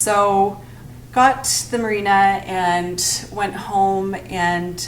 So got the Mirena and went home, and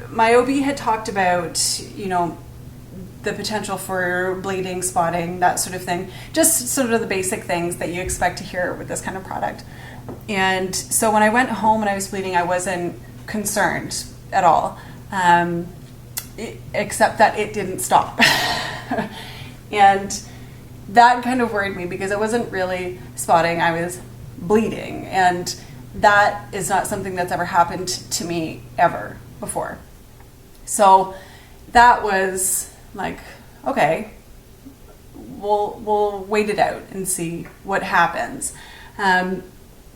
my OB had talked about the potential for bleeding, spotting, that sort of thing, just sort of the basic things that you expect to hear with this kind of product. And so when I went home and I was bleeding, I wasn't concerned at all, except that it didn't stop. And that kind of worried me because I wasn't really spotting, I was bleeding. And that is not something that's ever happened to me ever before. So that was like, okay, we'll wait it out and see what happens.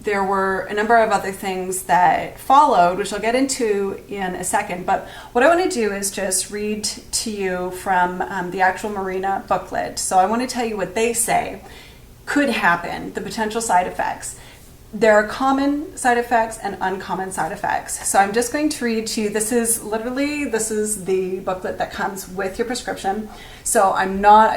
There were a number of other things that followed, which I'll get into in a second. But what I want to do is just read to you from the actual Mirena booklet. So I want to tell you what they say could happen, the potential side effects. There are common side effects and uncommon side effects. So I'm just going to read to you. This is the booklet that comes with your prescription. So I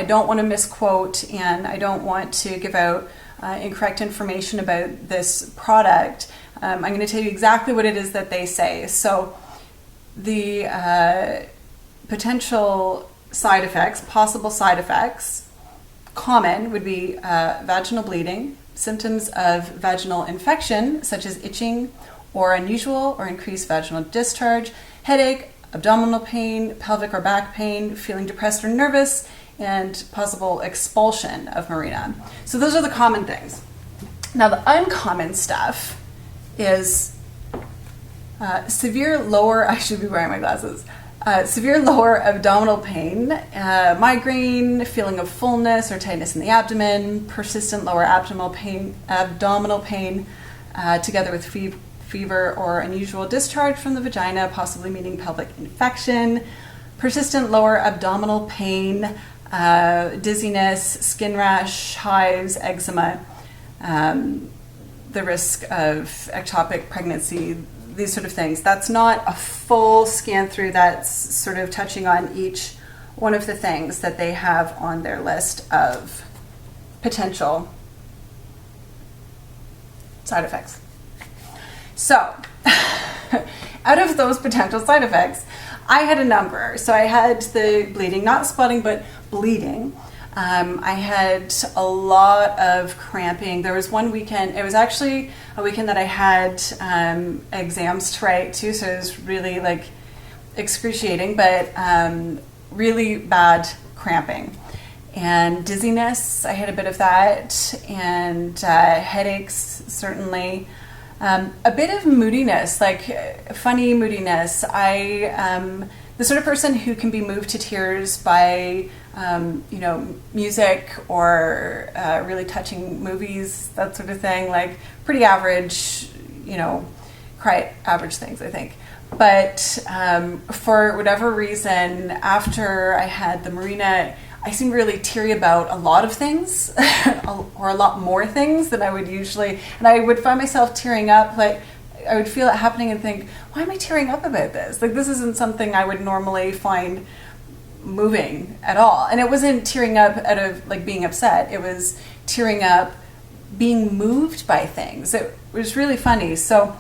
don't want to misquote, and I don't want to give out incorrect information about this product. I'm going to tell you exactly what it is that they say. So the potential side effects, possible side effects, common would be vaginal bleeding, symptoms of vaginal infection such as itching or unusual or increased vaginal discharge, headache, abdominal pain, pelvic or back pain, feeling depressed or nervous, and possible expulsion of Mirena. So those are the common things. Now the uncommon stuff is severe lower, I should be wearing my glasses, severe lower abdominal pain, migraine, feeling of fullness or tightness in the abdomen, persistent lower abdominal pain, together with fever or unusual discharge from the vagina, possibly meaning pelvic infection, persistent lower abdominal pain, dizziness, skin rash, hives, eczema, the risk of ectopic pregnancy, these sort of things. That's not a full scan through, that's sort of touching on each one of the things that they have on their list of potential side effects. So, out of those potential side effects, I had a number. So I had the bleeding, not spotting, but bleeding. I had a lot of cramping. There was one weekend, it was actually a weekend that I had exams to write too, so it was really like excruciating, but really bad cramping. And dizziness, I had a bit of that, and headaches, certainly. A bit of moodiness, like funny moodiness. I am the sort of person who can be moved to tears by, music or really touching movies, that sort of thing. Like pretty average, quite average things, I think. But for whatever reason, after I had the Mirena, I seemed really teary about a lot of things, or a lot more things than I would usually, and I would find myself tearing up, like I would feel it happening and think, why am I tearing up about this? Like this isn't something I would normally find moving at all. And it wasn't tearing up out of like being upset, it was tearing up being moved by things. It was really funny. So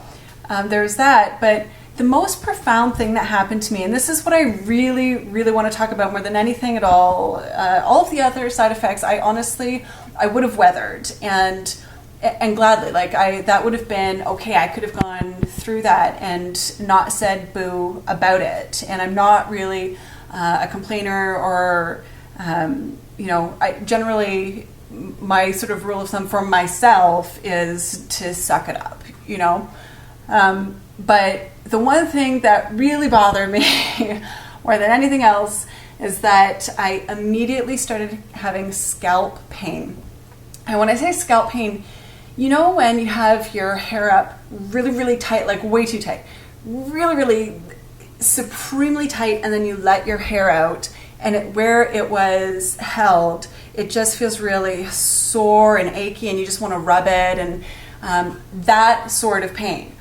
there's that, but the most profound thing that happened to me, and this is what I really, really want to talk about more than anything at all of the other side effects, I would have weathered and gladly, that would have been okay. I could have gone through that and not said boo about it. And I'm not really a complainer, or, I generally, my sort of rule of thumb for myself is to suck it up, but the one thing that really bothered me more than anything else is that I immediately started having scalp pain. And when I say scalp pain, when you have your hair up really, really tight, like way too tight, really, really supremely tight, and then you let your hair out, and where it was held, it just feels really sore and achy, and you just want to rub it, and that sort of pain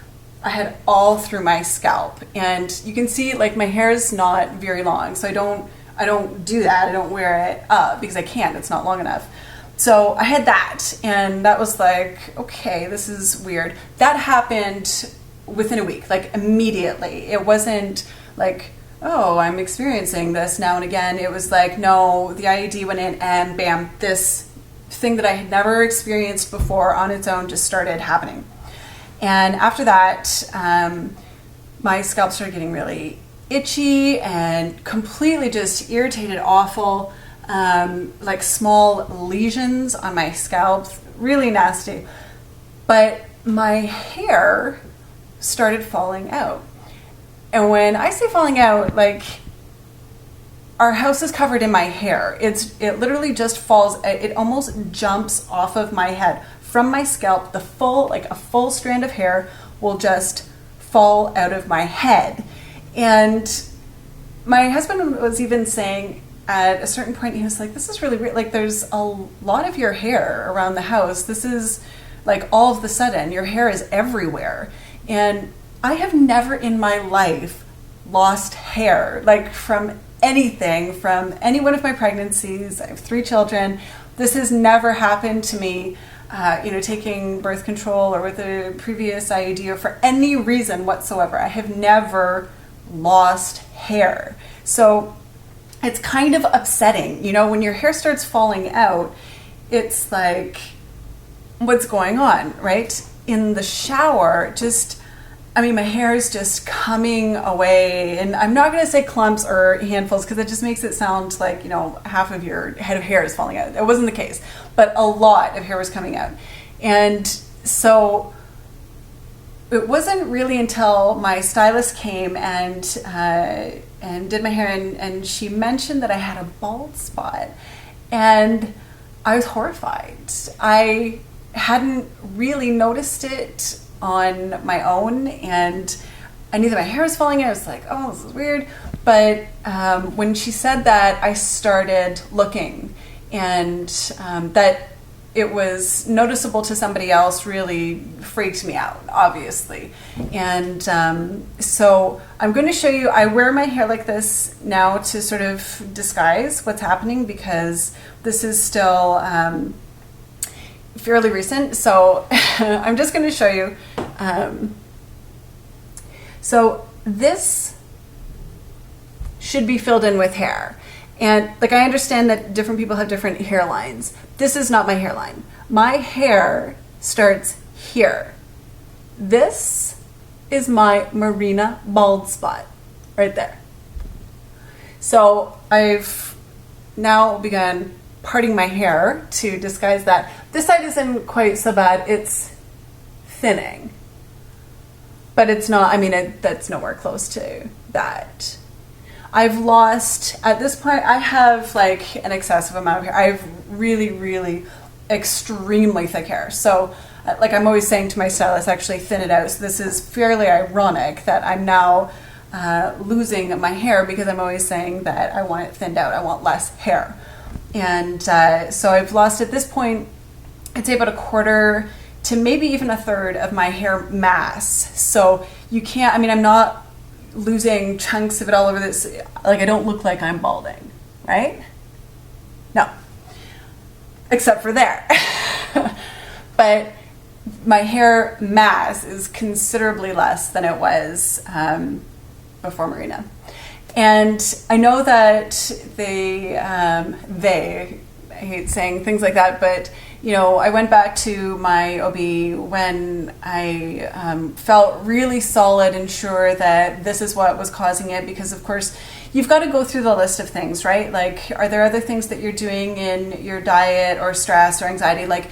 I had all through my scalp. And you can see, like, my hair is not very long, so I don't do that. I don't wear it up because I can't. It's not long enough. So I had that, and that was like, okay, this is weird. That happened within a week, like immediately. It wasn't like, oh, I'm experiencing this now and again. It was like, no, the IUD went in and bam, this thing that I had never experienced before on its own just started happening. And after that, my scalp started getting really itchy and completely just irritated, awful, like small lesions on my scalp, really nasty. But my hair started falling out. And when I say falling out, like, our house is covered in my hair. It literally just falls, it almost jumps off of my head. From my scalp, a full strand of hair will just fall out of my head. And my husband was even saying at a certain point, he was like, this is really weird. Like, there's a lot of your hair around the house. This is like, all of the sudden, your hair is everywhere. And I have never in my life lost hair, like from anything, from any one of my pregnancies. I have 3 children. This has never happened to me, taking birth control or with a previous IUD or for any reason whatsoever. I have never lost hair. So it's kind of upsetting, when your hair starts falling out, it's like, what's going on, right? In the shower, my hair is just coming away, and I'm not going to say clumps or handfuls because it just makes it sound like, half of your head of hair is falling out. It wasn't the case, but a lot of hair was coming out. And so it wasn't really until my stylist came and did my hair, and she mentioned that I had a bald spot, and I was horrified. I hadn't really noticed it on my own, and I knew that my hair was falling out. I was like, oh, this is weird. But when she said that, I started looking, and that it was noticeable to somebody else really freaked me out, obviously. And so I'm going to show you, I wear my hair like this now to sort of disguise what's happening, because this is still fairly recent. So I'm just going to show you. So this should be filled in with hair. And like, I understand that different people have different hairlines. This is not my hairline. My hair starts here. This is my Mirena bald spot right there. So I've now begun parting my hair to disguise that. This side isn't quite so bad. It's thinning, but it's not, that's nowhere close to that. I've lost, at this point, I have like an excessive amount of hair. I have really, really extremely thick hair. So like, I'm always saying to my stylist, actually thin it out. So this is fairly ironic that I'm now losing my hair, because I'm always saying that I want it thinned out. I want less hair. And so I've lost, at this point, I'd say about a quarter to maybe even a third of my hair mass. So you can't, I'm not losing chunks of it all over this. Like, I don't look like I'm balding, right? No, except for there. But my hair mass is considerably less than it was before Mirena. And I know that I hate saying things like that, but I went back to my OB when I felt really solid and sure that this is what was causing it, because of course you've got to go through the list of things, right? Like, are there other things that you're doing in your diet or stress or anxiety? Like,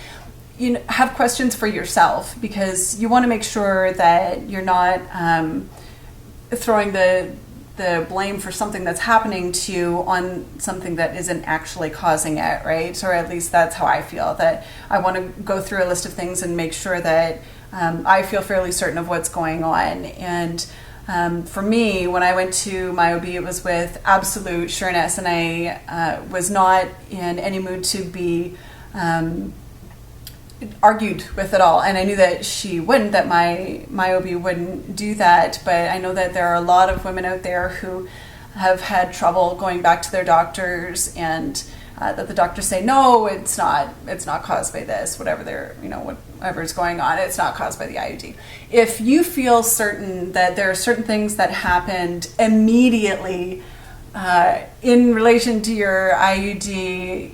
have questions for yourself, because you want to make sure that you're not throwing the blame for something that's happening to you on something that isn't actually causing it, right? Or at least that's how I feel, that I want to go through a list of things and make sure that I feel fairly certain of what's going on. And for me, when I went to my OB, it was with absolute sureness, and I was not in any mood to be argued with at all. And I knew that she wouldn't, that my OB wouldn't do that. But I know that there are a lot of women out there who have had trouble going back to their doctors and that the doctors say, no, it's not caused by this, whatever whatever's going on, it's not caused by the IUD. If you feel certain that there are certain things that happened immediately in relation to your IUD,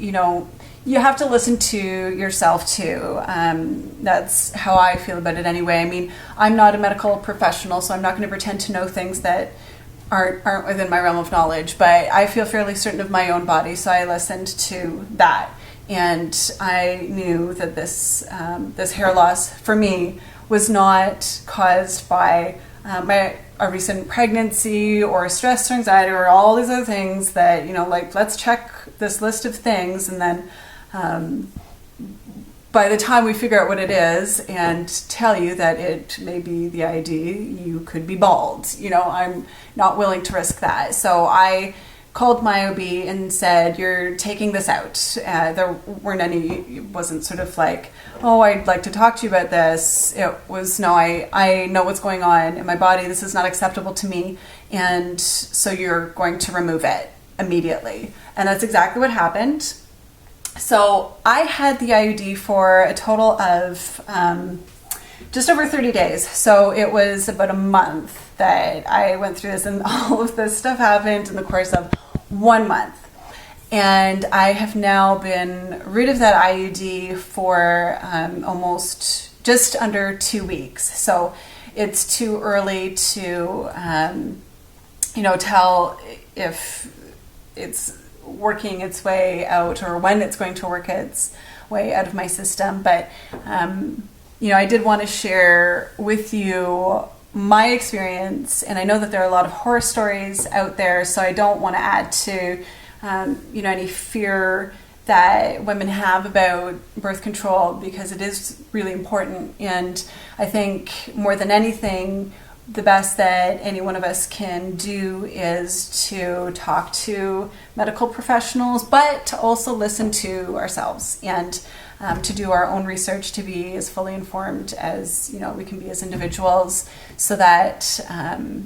you have to listen to yourself too. That's how I feel about it anyway. I mean, I'm not a medical professional, so I'm not going to pretend to know things that aren't within my realm of knowledge, but I feel fairly certain of my own body, so I listened to that. And I knew that this hair loss for me was not caused by a recent pregnancy or stress or anxiety or all these other things that, let's check this list of things, and then by the time we figure out what it is and tell you that it may be the IUD, you could be bald. I'm not willing to risk that. So I called my OB and said, you're taking this out. There weren't any, it wasn't sort of like, oh, I'd like to talk to you about this. It was, no, I know what's going on in my body. This is not acceptable to me. And so you're going to remove it immediately. And that's exactly what happened. So I had the IUD for a total of just over 30 days. So it was about a month that I went through this, and all of this stuff happened in the course of 1 month. And I have now been rid of that IUD for almost just under 2 weeks. So it's too early to, tell if it's working its way out or when it's going to work its way out of my system. But, I did want to share with you my experience, and I know that there are a lot of horror stories out there, so I don't want to add to, any fear that women have about birth control, because it is really important. And I think more than anything, the best that any one of us can do is to talk to medical professionals, but to also listen to ourselves and to do our own research, to be as fully informed as we can be as individuals, so that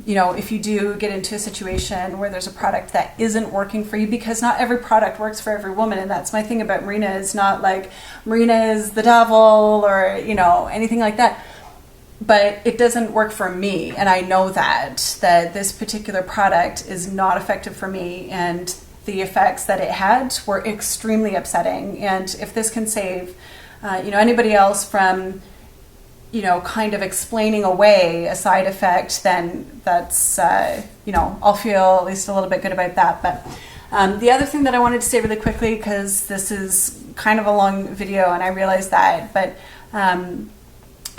if you do get into a situation where there's a product that isn't working for you, because not every product works for every woman, and that's my thing about Mirena. Is not like Mirena is the devil or anything like that. But it doesn't work for me, and I know that this particular product is not effective for me, and the effects that it had were extremely upsetting. And if this can save, anybody else from, kind of explaining away a side effect, then that's, I'll feel at least a little bit good about that. But the other thing that I wanted to say really quickly, because this is kind of a long video, and I realize that, but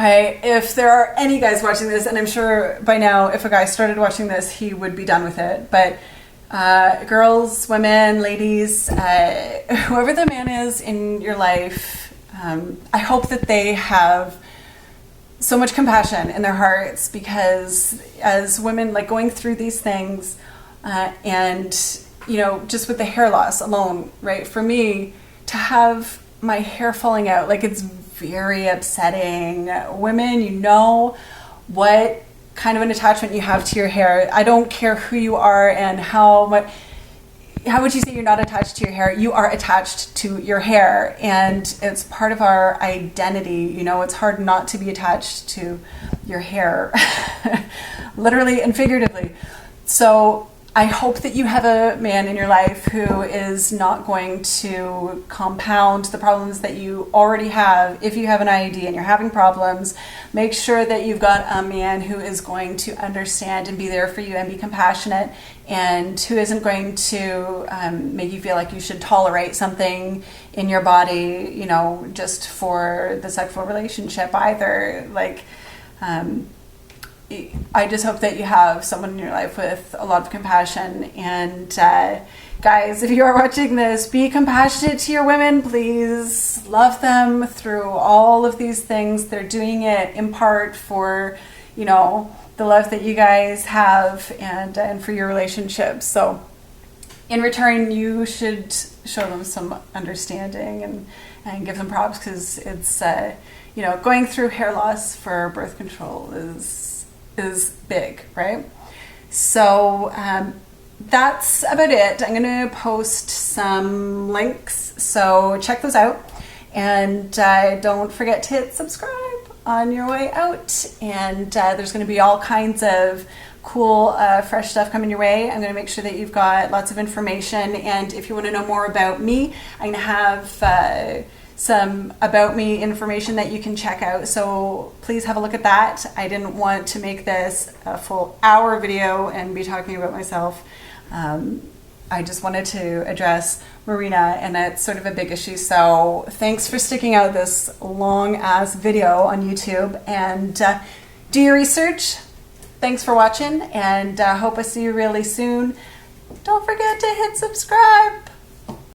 if there are any guys watching this, and I'm sure by now if a guy started watching this, he would be done with it. But girls, women, ladies, whoever the man is in your life, I hope that they have so much compassion in their hearts, because as women, like going through these things, and just with the hair loss alone, right? For me to have my hair falling out, like, it's very upsetting. Women, what kind of an attachment you have to your hair. I don't care who you are and how would you say you're not attached to your hair? You are attached to your hair, and it's part of our identity. It's hard not to be attached to your hair, literally and figuratively. So I hope that you have a man in your life who is not going to compound the problems that you already have. If you have an IUD and you're having problems, make sure that you've got a man who is going to understand and be there for you and be compassionate, and who isn't going to make you feel like you should tolerate something in your body, just for the sexual relationship either. I just hope that you have someone in your life with a lot of compassion. And guys, if you are watching this, be compassionate to your women, please. Love them through all of these things. They're doing it in part for, the love that you guys have and for your relationships. So in return, you should show them some understanding and give them props, because it's, going through hair loss for birth control is big, right? So that's about it. I'm going to post some links, so check those out. And don't forget to hit subscribe on your way out. And there's going to be all kinds of cool, fresh stuff coming your way. I'm going to make sure that you've got lots of information. And if you want to know more about me, I'm going to have some about me information that you can check out. So please have a look at that. I didn't want to make this a full hour video and be talking about myself. I just wanted to address Mirena, and that's sort of a big issue. So thanks for sticking out this long ass video on YouTube, and do your research. Thanks for watching, and hope I see you really soon. Don't forget to hit subscribe.